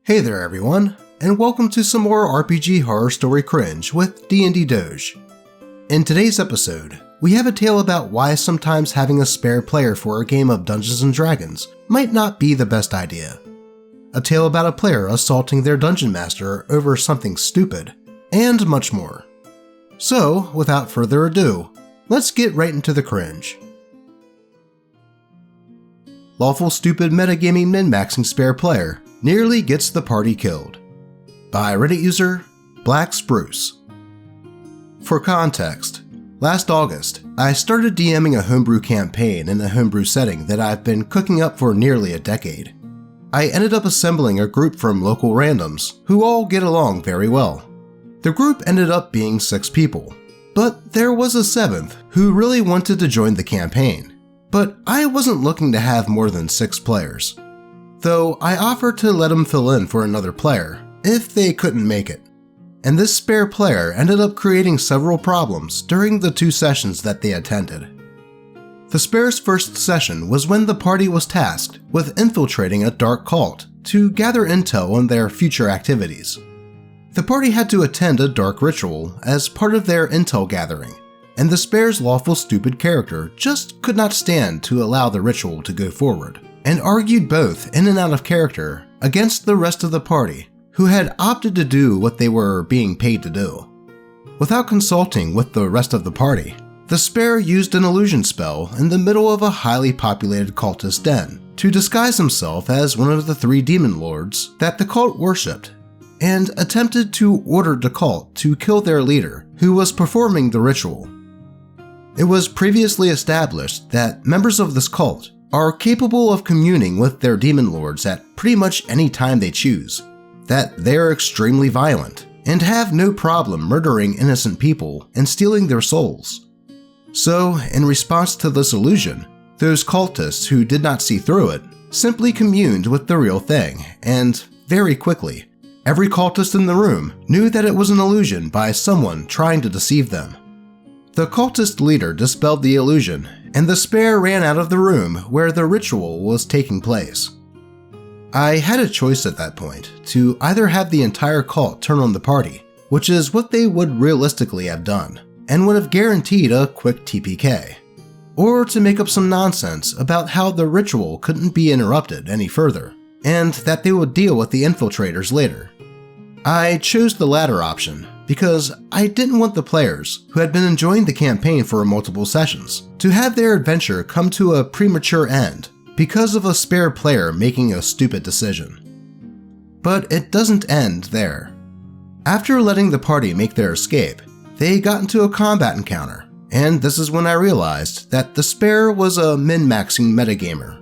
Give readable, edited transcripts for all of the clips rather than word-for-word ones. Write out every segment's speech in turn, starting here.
Hey there everyone, and welcome to some more RPG horror story cringe with DnD Doge. In today's episode, we have a tale about why sometimes having a spare player for a game of Dungeons & Dragons might not be the best idea. A tale about a player assaulting their dungeon master over something stupid, and much more. So, without further ado, let's get right into the cringe. Lawful stupid metagaming min-maxing spare player nearly gets the party killed. By Reddit user Black Spruce. For context, last August, I started DMing a homebrew campaign in a homebrew setting that I've been cooking up for nearly a decade. I ended up assembling a group from local randoms who all get along very well. The group ended up being 6 people, but there was a 7th who really wanted to join the campaign. But I wasn't looking to have more than 6 players, though I offered to let him fill in for another player if they couldn't make it. And this spare player ended up creating several problems during the 2 sessions that they attended. The spare's first session was when the party was tasked with infiltrating a dark cult to gather intel on their future activities. The party had to attend a dark ritual as part of their intel gathering, and the spare's lawful stupid character just could not stand to allow the ritual to go forward, and argued both in and out of character against the rest of the party, who had opted to do what they were being paid to do. Without consulting with the rest of the party, the spare used an illusion spell in the middle of a highly populated cultist den to disguise himself as one of the 3 demon lords that the cult worshipped, and attempted to order the cult to kill their leader, who was performing the ritual. It was previously established that members of this cult are capable of communing with their demon lords at pretty much any time they choose, that they are extremely violent, and have no problem murdering innocent people and stealing their souls. So, in response to this illusion, those cultists who did not see through it simply communed with the real thing, and very quickly, every cultist in the room knew that it was an illusion by someone trying to deceive them. The cultist leader dispelled the illusion, and the spare ran out of the room where the ritual was taking place. I had a choice at that point to either have the entire cult turn on the party, which is what they would realistically have done, and would have guaranteed a quick TPK, or to make up some nonsense about how the ritual couldn't be interrupted any further, and that they would deal with the infiltrators later. I chose the latter option because I didn't want the players, who had been enjoying the campaign for multiple sessions, to have their adventure come to a premature end because of a spare player making a stupid decision. But it doesn't end there. After letting the party make their escape, they got into a combat encounter, and this is when I realized that the spare was a min-maxing metagamer.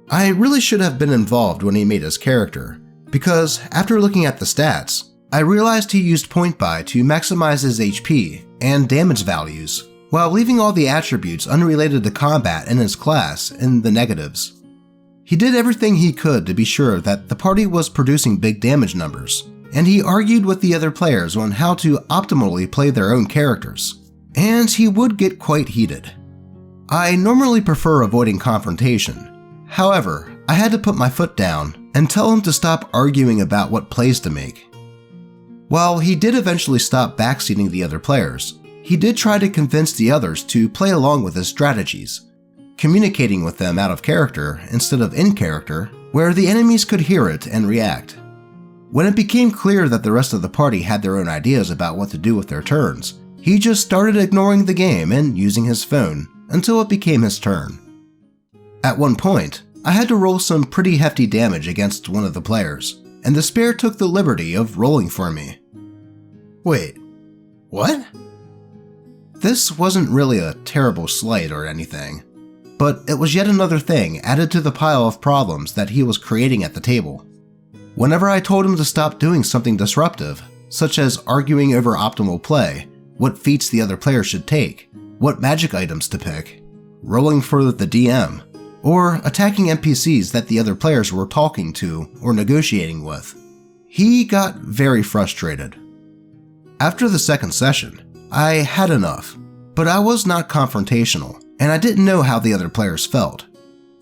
I really should have been involved when he made his character, because after looking at the stats, I realized he used point buy to maximize his HP and damage values, while leaving all the attributes unrelated to combat in his class in the negatives. He did everything he could to be sure that the party was producing big damage numbers, and he argued with the other players on how to optimally play their own characters, and he would get quite heated. I normally prefer avoiding confrontation. However, I had to put my foot down and tell him to stop arguing about what plays to make. While he did eventually stop backseating the other players, he did try to convince the others to play along with his strategies, communicating with them out of character instead of in character, where the enemies could hear it and react. When it became clear that the rest of the party had their own ideas about what to do with their turns, he just started ignoring the game and using his phone until it became his turn. At one point, I had to roll some pretty hefty damage against one of the players, and the spare took the liberty of rolling for me. Wait, what? This wasn't really a terrible slight or anything, but it was yet another thing added to the pile of problems that he was creating at the table. Whenever I told him to stop doing something disruptive, such as arguing over optimal play, what feats the other player should take, what magic items to pick, rolling for the DM, or attacking NPCs that the other players were talking to or negotiating with, he got very frustrated. After the second session, I had enough, but I was not confrontational, and I didn't know how the other players felt.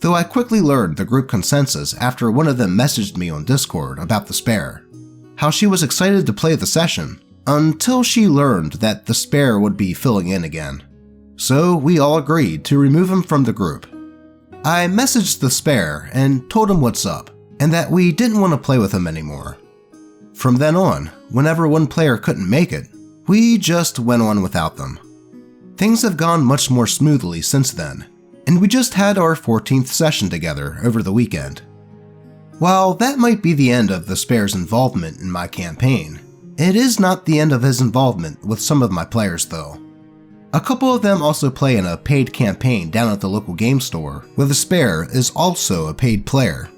though I quickly learned the group consensus after one of them messaged me on Discord about the spare, how she was excited to play the session, until she learned that the spare would be filling in again. So we all agreed to remove him from the group. I messaged the spare and told him what's up, and that we didn't want to play with him anymore. From then on, whenever one player couldn't make it, we just went on without them. Things have gone much more smoothly since then, and we just had our 14th session together over the weekend. While that might be the end of the spare's involvement in my campaign, it is not the end of his involvement with some of my players though. A couple of them also play in a paid campaign down at the local game store, where the spare is also a paid player.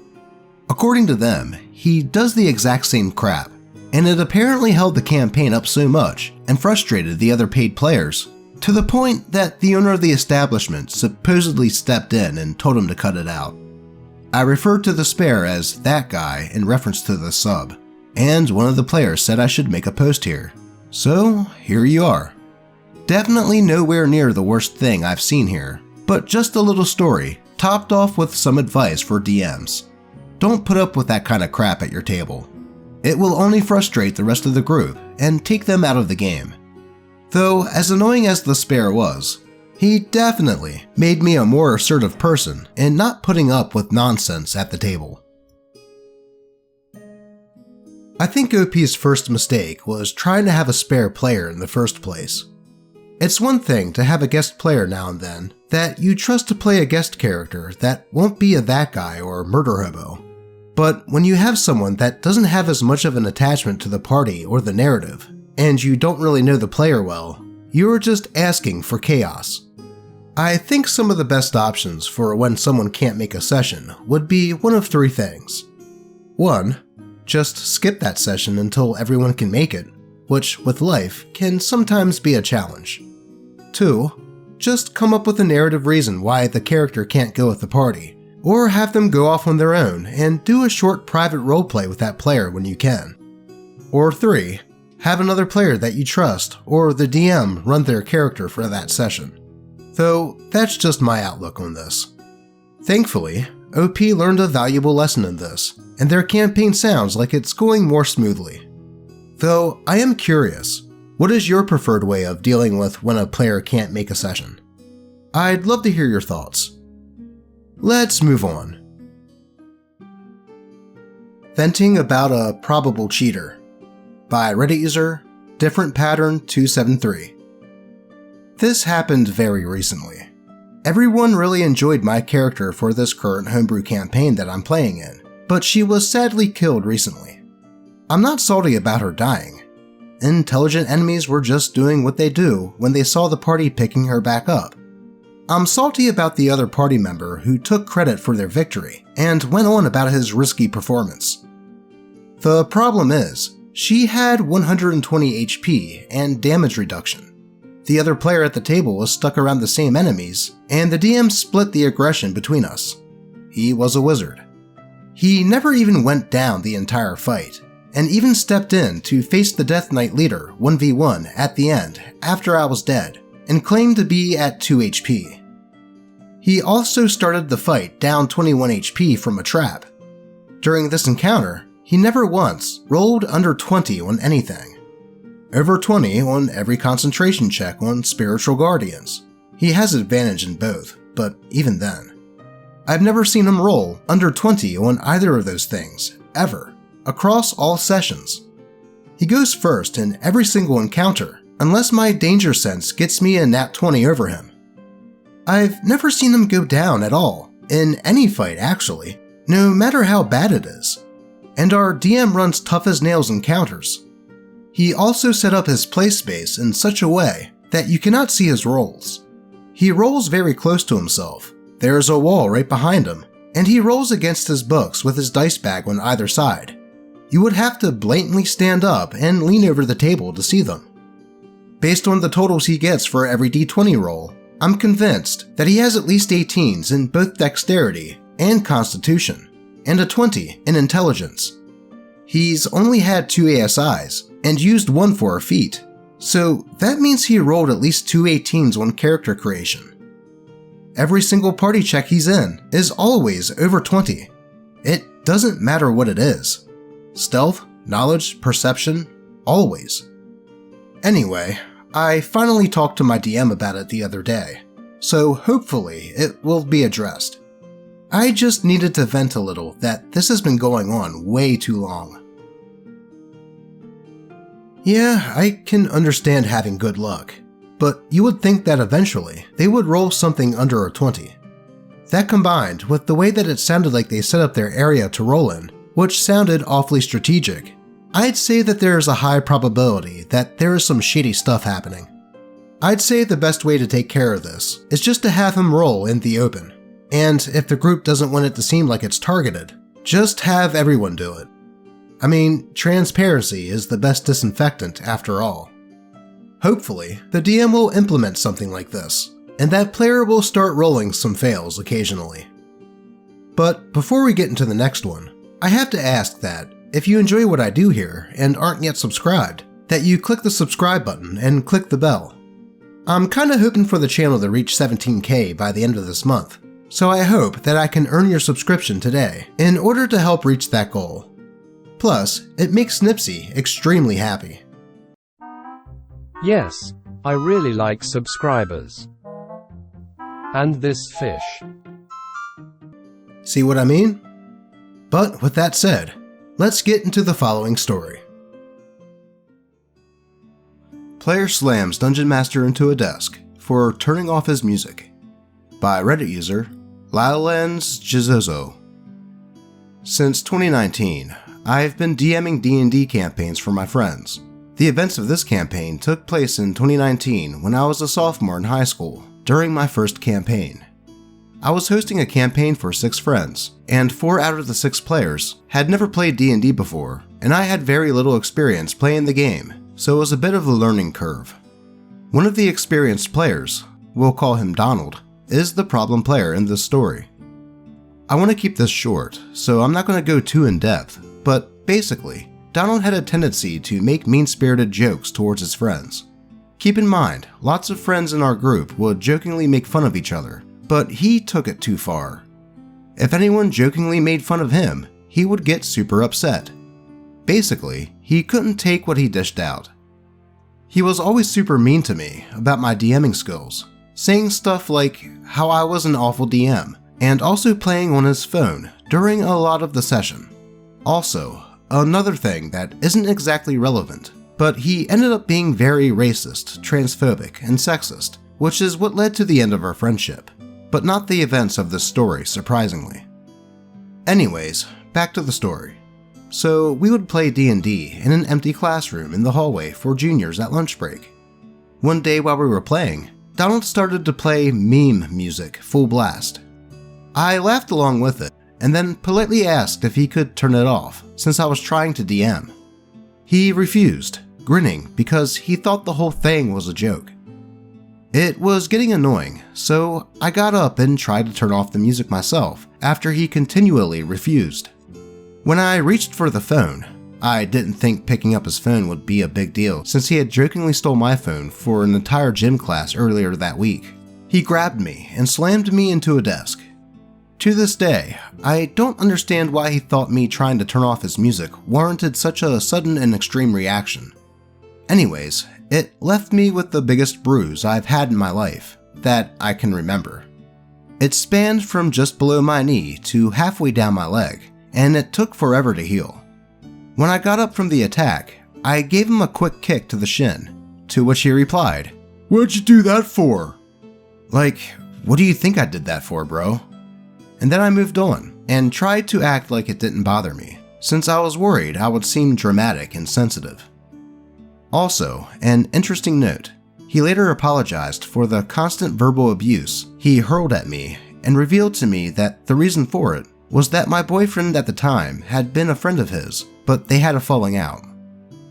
According to them, he does the exact same crap, and it apparently held the campaign up so much and frustrated the other paid players, to the point that the owner of the establishment supposedly stepped in and told him to cut it out. I referred to the spare as that guy in reference to the sub, and one of the players said I should make a post here. So here you are. Definitely nowhere near the worst thing I've seen here, but just a little story, topped off with some advice for DMs. Don't put up with that kind of crap at your table. It will only frustrate the rest of the group and take them out of the game. Though, as annoying as the spare was, he definitely made me a more assertive person in not putting up with nonsense at the table. I think OP's first mistake was trying to have a spare player in the first place. It's one thing to have a guest player now and then that you trust to play a guest character that won't be a that guy or murder hobo. But when you have someone that doesn't have as much of an attachment to the party or the narrative, and you don't really know the player well, you're just asking for chaos. I think some of the best options for when someone can't make a session would be one of three things. 1. Just skip that session until everyone can make it, which with life can sometimes be a challenge. 2. Just come up with a narrative reason why the character can't go with the party, or have them go off on their own and do a short private roleplay with that player when you can. Or 3. Have another player that you trust or the DM run their character for that session. Though that's just my outlook on this. Thankfully, OP learned a valuable lesson in this, and their campaign sounds like it's going more smoothly. Though I am curious, what is your preferred way of dealing with when a player can't make a session? I'd love to hear your thoughts. Let's move on. Venting about a probable cheater by Reddit user Different Pattern 273. This happened very recently. Everyone really enjoyed my character for this current homebrew campaign that I'm playing in, but she was sadly killed recently. I'm not salty about her dying. Intelligent enemies were just doing what they do when they saw the party picking her back up. I'm salty about the other party member who took credit for their victory and went on about his risky performance. The problem is, she had 120 HP and damage reduction. The other player at the table was stuck around the same enemies, and the DM split the aggression between us. He was a wizard. He never even went down the entire fight, and even stepped in to face the Death Knight leader 1v1 at the end after I was dead, and claimed to be at 2 HP. He also started the fight down 21 HP from a trap. During this encounter, he never once rolled under 20 on anything. Over 20 on every concentration check on Spiritual Guardians. He has advantage in both, but even then. I've never seen him roll under 20 on either of those things, ever, across all sessions. He goes first in every single encounter, unless my danger sense gets me a nat 20 over him. I've never seen him go down at all, in any fight actually, no matter how bad it is. And our DM runs tough as nails encounters. He also set up his play space in such a way that you cannot see his rolls. He rolls very close to himself. There's a wall right behind him, and he rolls against his books with his dice bag on either side. You would have to blatantly stand up and lean over the table to see them. Based on the totals he gets for every d20 roll, I'm convinced that he has at least 18s in both dexterity and constitution, and a 20 in intelligence. He's only had 2 ASIs, and used 1 for a feat, so that means he rolled at least 2 18s on character creation. every single party check he's in is always over 20. It doesn't matter what it is. Stealth, knowledge, perception, always. Anyway, I finally talked to my DM about it the other day, so hopefully it will be addressed. I just needed to vent a little that this has been going on way too long. Yeah, I can understand having good luck, but you would think that eventually they would roll something under a 20. That combined with the way that it sounded like they set up their area to roll in, which sounded awfully strategic, I'd say that there is a high probability that there is some shady stuff happening. I'd say the best way to take care of this is just to have him roll in the open, and if the group doesn't want it to seem like it's targeted, just have everyone do it. I mean, transparency is the best disinfectant after all. Hopefully, the DM will implement something like this, and that player will start rolling some fails occasionally. But before we get into the next one, I have to ask that, if you enjoy what I do here and aren't yet subscribed, that you click the subscribe button and click the bell. I'm kinda hoping for the channel to reach 17K by the end of this month, so I hope that I can earn your subscription today in order to help reach that goal. Plus, it makes Snipsy extremely happy. Yes, I really like subscribers. And this fish. See what I mean? But with that said, let's get into the following story. Player slams Dungeon Master into a desk for turning off his music. By Reddit user, Lylens Jizozo. Since 2019, I've been DMing D&D campaigns for my friends. The events of this campaign took place in 2019 when I was a sophomore in high school, during my first campaign. I was hosting a campaign for 6 friends, and 4 out of the 6 players had never played D&D before, and I had very little experience playing the game, so it was a bit of a learning curve. One of the experienced players, we'll call him Donald, is the problem player in this story. I want to keep this short, so I'm not going to go too in-depth, but basically, Donald had a tendency to make mean-spirited jokes towards his friends. Keep in mind, lots of friends in our group would jokingly make fun of each other, but he took it too far. If anyone jokingly made fun of him, he would get super upset. Basically, he couldn't take what he dished out. He was always super mean to me about my DMing skills, saying stuff like how I was an awful DM, and also playing on his phone during a lot of the session. Also, another thing that isn't exactly relevant, but he ended up being very racist, transphobic, and sexist, which is what led to the end of our friendship, but not the events of this story, surprisingly. Anyways, back to the story. So we would play D&D in an empty classroom in the hallway for juniors at lunch break. One day while we were playing, Donald started to play meme music full blast. I laughed along with it, and then politely asked if he could turn it off, since I was trying to DM. He refused, grinning because he thought the whole thing was a joke. It was getting annoying, so I got up and tried to turn off the music myself after he continually refused. When I reached for the phone, I didn't think picking up his phone would be a big deal since he had jokingly stole my phone for an entire gym class earlier that week. He grabbed me and slammed me into a desk. To this day, I don't understand why he thought me trying to turn off his music warranted such a sudden and extreme reaction. Anyways, it left me with the biggest bruise I've had in my life, that I can remember. It spanned from just below my knee to halfway down my leg, and it took forever to heal. When I got up from the attack, I gave him a quick kick to the shin, to which he replied, "What'd you do that for?" Like, what do you think I did that for, bro? And then I moved on, and tried to act like it didn't bother me, since I was worried I would seem dramatic and sensitive. Also, an interesting note, he later apologized for the constant verbal abuse he hurled at me and revealed to me that the reason for it was that my boyfriend at the time had been a friend of his, but they had a falling out.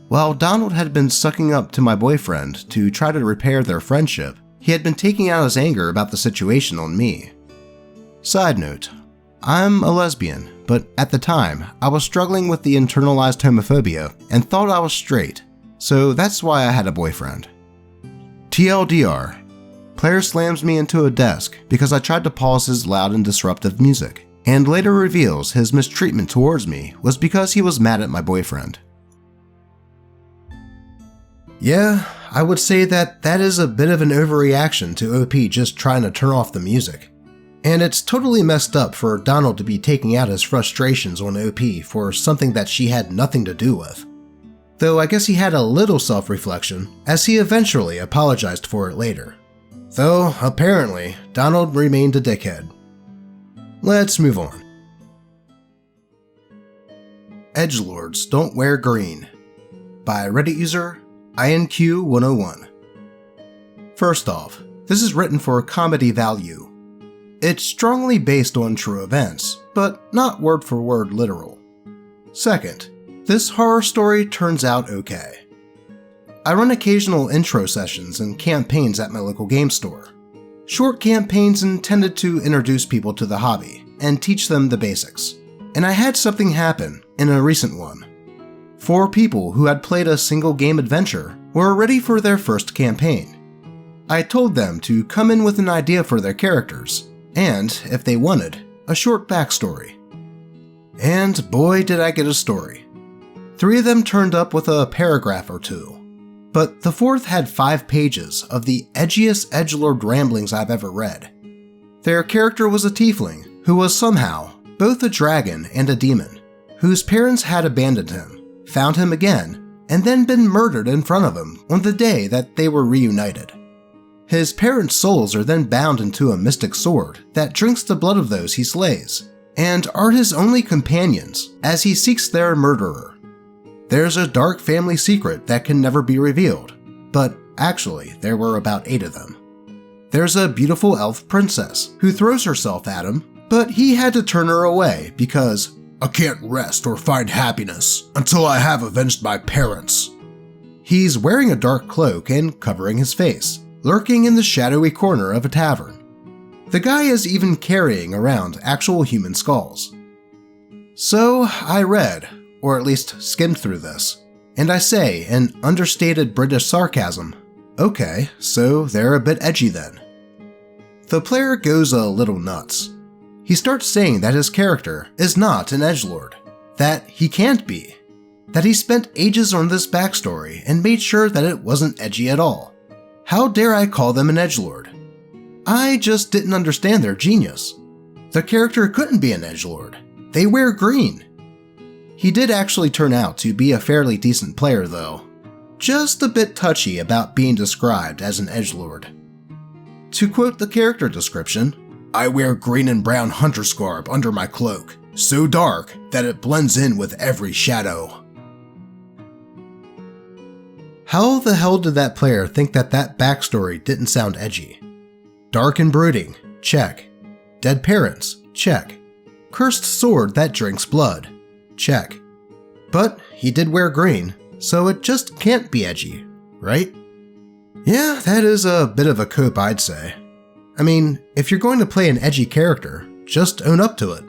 While Donald had been sucking up to my boyfriend to try to repair their friendship, he had been taking out his anger about the situation on me. Side note, I'm a lesbian, but at the time, I was struggling with the internalized homophobia and thought I was straight, so that's why I had a boyfriend. TLDR, Player slams me into a desk because I tried to pause his loud and disruptive music, and later reveals his mistreatment towards me was because he was mad at my boyfriend. Yeah, I would say that is a bit of an overreaction to OP just trying to turn off the music. And it's totally messed up for Donald to be taking out his frustrations on OP for something that she had nothing to do with. Though I guess he had a little self-reflection, as he eventually apologized for it later. Though, apparently, Donald remained a dickhead. Let's move on. Edgelords Don't Wear Green by Reddit user INQ101. First off, this is written for comedy value. It's strongly based on true events, but not word for word literal. Second, this horror story turns out okay. I run occasional intro sessions and campaigns at my local game store. Short campaigns intended to introduce people to the hobby and teach them the basics. And I had something happen in a recent one. 4 people who had played a single game adventure were ready for their first campaign. I told them to come in with an idea for their characters, and, if they wanted, a short backstory. And boy did I get a story. 3 of them turned up with a paragraph or 2. But the 4th had 5 pages of the edgiest edgelord ramblings I've ever read. Their character was a tiefling who was somehow both a dragon and a demon, whose parents had abandoned him, found him again, and then been murdered in front of him on the day that they were reunited. His parents' souls are then bound into a mystic sword that drinks the blood of those he slays, and are his only companions as he seeks their murderer. There's a dark family secret that can never be revealed, but actually there were about 8 of them. There's a beautiful elf princess who throws herself at him, but he had to turn her away because I can't rest or find happiness until I have avenged my parents. He's wearing a dark cloak and covering his face, lurking in the shadowy corner of a tavern. The guy is even carrying around actual human skulls. So I read, or at least skimmed through this, and I say in understated British sarcasm, okay, so they're a bit edgy then. The player goes a little nuts. He starts saying that his character is not an edgelord, that he can't be, that he spent ages on this backstory and made sure that it wasn't edgy at all. How dare I call them an edgelord? I just didn't understand their genius. The character couldn't be an edgelord. They wear green. He did actually turn out to be a fairly decent player though, just a bit touchy about being described as an edgelord. To quote the character description, I wear green and brown hunter's garb under my cloak, so dark that it blends in with every shadow. How the hell did that player think that backstory didn't sound edgy? Dark and brooding, check. Dead parents, check. Cursed sword that drinks blood, check. But he did wear green, so it just can't be edgy, right? Yeah, that is a bit of a cope, I'd say. I mean, if you're going to play an edgy character, just own up to it.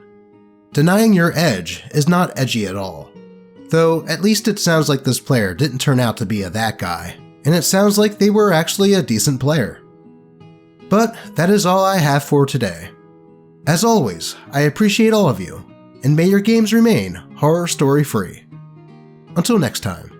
Denying your edge is not edgy at all. Though, at least it sounds like this player didn't turn out to be that guy, and it sounds like they were actually a decent player. But that is all I have for today. As always, I appreciate all of you, and may your games remain horror story free. Until next time.